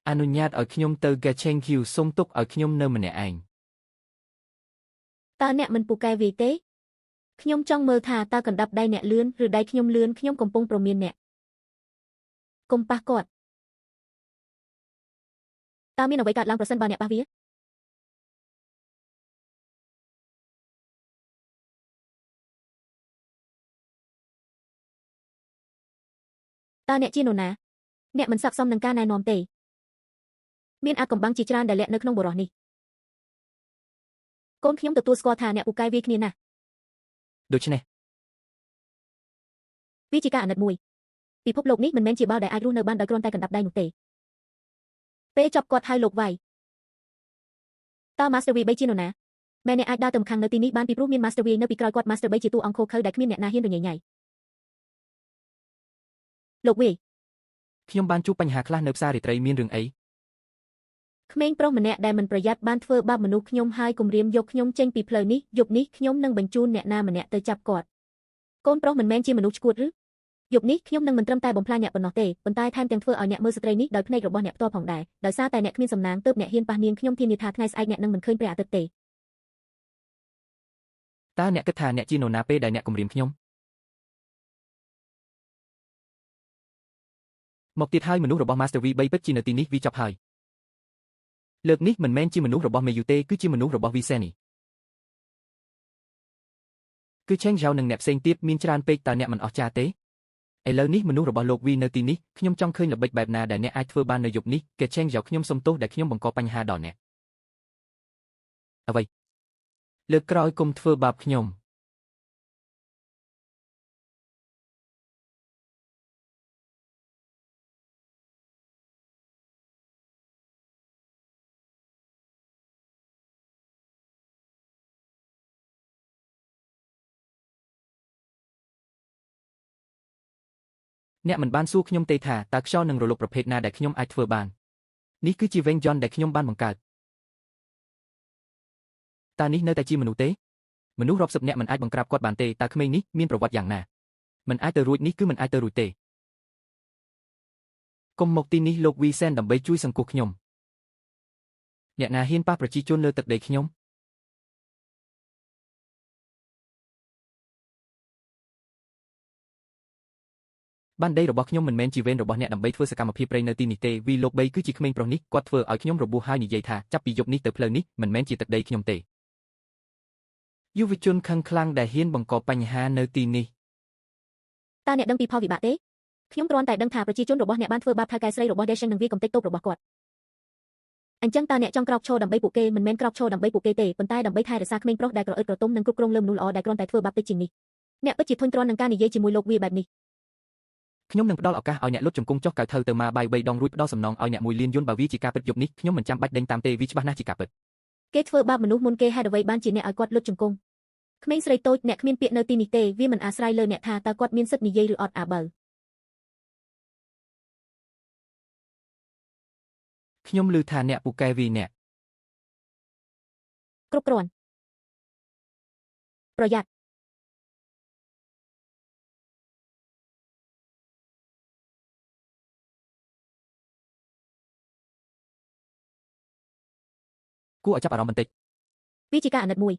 អនុញ្ញាតឲ្យខ្ញុំទៅ Gacheng Q សុំទុកឲ្យខ្ញុំនៅម្នាក់ឯង តើអ្នកមិនពូកែវាទេខ្ញុំចង់មើលថាតើកណ្ដាប់ដៃអ្នកលឿនឬដៃខ្ញុំលឿនខ្ញុំកំពុងប្រមានអ្នកកុំប៉ះគាត់តើមានអ្វីកើតឡើងប្រសិនបើអ្នកប៉ះវាតើអ្នកជានរណាអ្នកមិនស័ក្តិសមនឹងការណែនាំទេមានអាកំបាំងជាច្រើនដែលលាក់នៅក្នុងបុរសនេះកូនខ្ញុំទទួលស្គាល់ថាអ្នកពូកែវាគ្នាណាស់ដូច្នេះវាជាការអាណិតមួយពិភពលោកនេះមិនមែនជាបាល់ដែលអាចរស់នៅបានដោយគ្រាន់តែកណ្ដាប់ដៃនោះទេពេលចប់គាត់ហៅលោកវាយតើ Master V 3ជានរណាម៉ែអ្នកអាចដើរទៅម្ខាងនៅទីនេះបានពីព្រោះមាន Master V នៅពីក្រោយគាត់ Master 3ជាតួអង្គខូខើដែលគ្មានអ្នកណាហ៊ានរញ៉េញ៉ៃលោកវាយខ្ញុំបានជួបបញ្ហាខ្លះនៅផ្សាររាត្រីមានរឿងអីក្មេងប្រុសម្នាក់ដែលមិនប្រយ័ត្នបានធ្វើបាបមនុស្សខ្ញុំហើយគំរាមយកខ្ញុំចេញពីផ្លូវនេះយប់នេះខ្ញុំនឹងបញ្ជូនអ្នកណាម្នាក់ទៅចាប់គាត់កូនប្រុសមិនមែនជាមនុស្សឆ្កួតឬយប់នេះខ្ញុំនឹងមិនត្រឹមតែបំផ្លាញអ្នកប៉ុណ្ណោះទេប៉ុន្តែថែមទាំងធ្វើឲ្យអ្នកមើលស្ត្រីនេះដោយភ្នែករបស់អ្នកផ្ទាល់ផងដែរដោយសារតែអ្នកគ្មានសំណាងទើបអ្នកហ៊ានប៉ះនាងខ្ញុំធានាថាថ្ងៃស្អែកអ្នកនឹងមិនឃើញព្រះអាទិត្យទេតើអ្នកគិតថាអ្នកជានរណាពេលដែលអ្នកគំរាមខ្ញុំមកទៀតហើយមនុស្សរបស់ Master V 3ពិតជានៅទីនេះវាចប់ហើយលើកនេះមិនមែនជាមនុស្សរបស់មេយូទេគឺជាមនុស្សរបស់ Viceni គឺ Cheng Zhao និងអ្នកផ្សេងទៀតមានច្រើនពេកតើអ្នកមិនអស្ចារ្យទេឥឡូវនេះមនុស្សរបស់លោក V នៅទីនេះខ្ញុំចង់ឃើញល្បិចបែបណាដែលអ្នកអាចធ្វើបាននៅយប់នេះគេ Cheng Zhao ខ្ញុំសុំទោសដែលខ្ញុំបង្កបញ្ហាដល់អ្នកអ្វីលើកក្រោយគុំធ្វើបាបខ្ញុំអ្នកមិនបានសួរខ្ញុំទេថាតើខ្យល់នឹងរលកប្រភេទណាដែលខ្ញុំអាចធ្វើបាននេះគឺជាវេងយន្តដែលខ្ញុំបានបង្កើតតើនេះនៅតែជាមនុស្សទេមនុស្សរាប់សិបនាក់មិនអាចបង្ក្រាបគាត់បានទេតើក្មេងនេះមានប្រវត្តិយ៉ាងណាមិនអាចទៅរួចនេះគឺមិនអាចទៅរួចទេកុំមកទីនេះលោក V Sen ដើម្បីជួយសង្គ្រោះខ្ញុំអ្នកណាហ៊ានប៉ះប្រជាជនលើទឹកដីខ្ញុំបានដីរបស់ខ្ញុំមិនមែនជាវេនរបស់អ្នកដើម្បីធ្វើសកម្មភាពព្រៃនៅទីនេះទេវីលោក3គឺជាក្មេងប្រុសនេះគាត់ធ្វើឲ្យខ្ញុំរបួសហើយនិយាយថាចាប់ពីយប់នេះទៅផ្លូវនេះមិនមែនជាទឹកដីខ្ញុំទេយុវជនខឹងខ្លាំងដែលហ៊ានបង្កបញ្ហានៅទីនេះតើអ្នកដឹងពីផលវិបាកទេខ្ញុំគ្រាន់តែដឹងថាប្រជាជនរបស់អ្នកបានធ្វើបាបថៅកែស្រីរបស់ Deshen និងវាកំទេចតូបរបស់គាត់អញ្ចឹងតើអ្នកចង់ក្រោកឈរដើម្បីពួកគេមិនមែនក្រោកឈរដើម្បីពួកគេទេប៉ុន្តែដើម្បីថែរក្សាក្មេងប្រុសដែលក្រអឺតក្រទុំនិងគ្រប់គ្រងលើមនុស្សល្អដែលគ្រាន់តែធ្វើបាបតិចជាងនេះអ្នកពិតជាធុញទ្រាន់នឹងការនិយាយជាមួយលោកវាបែបនេះខ្ញុំនឹងផ្ដល់ឱកាសឲ្យអ្នកលុតជង្គង់ចុះកៅថៅទៅមកបាយ3ដងរួចផ្ដល់សំណងឲ្យអ្នកមួយលានយន្តបើវាជាការពិតយប់នេះខ្ញុំមិនចាំបាច់ដេញតាមទេវាច្បាស់ណាស់ជាការពិតគេធ្វើបាបមនុស្សមុនគេហេតុអ្វីបានជាអ្នកឲ្យគាត់លុតជង្គង់ក្មេងស្រីតូចអ្នកគ្មានពាក្យនៅទីនេះទេវាមិនអាស្រ័យលើអ្នកថាតើគាត់មានសិទ្ធិនិយាយឬអត់អាបើខ្ញុំឮថាអ្នកពូកែវីអ្នកគ្រប់គ្រាន់ប្រយ័ត្នគួរឲ្យចាប់អារម្មណ៍បន្តិចវាជាការអាណិតមួយ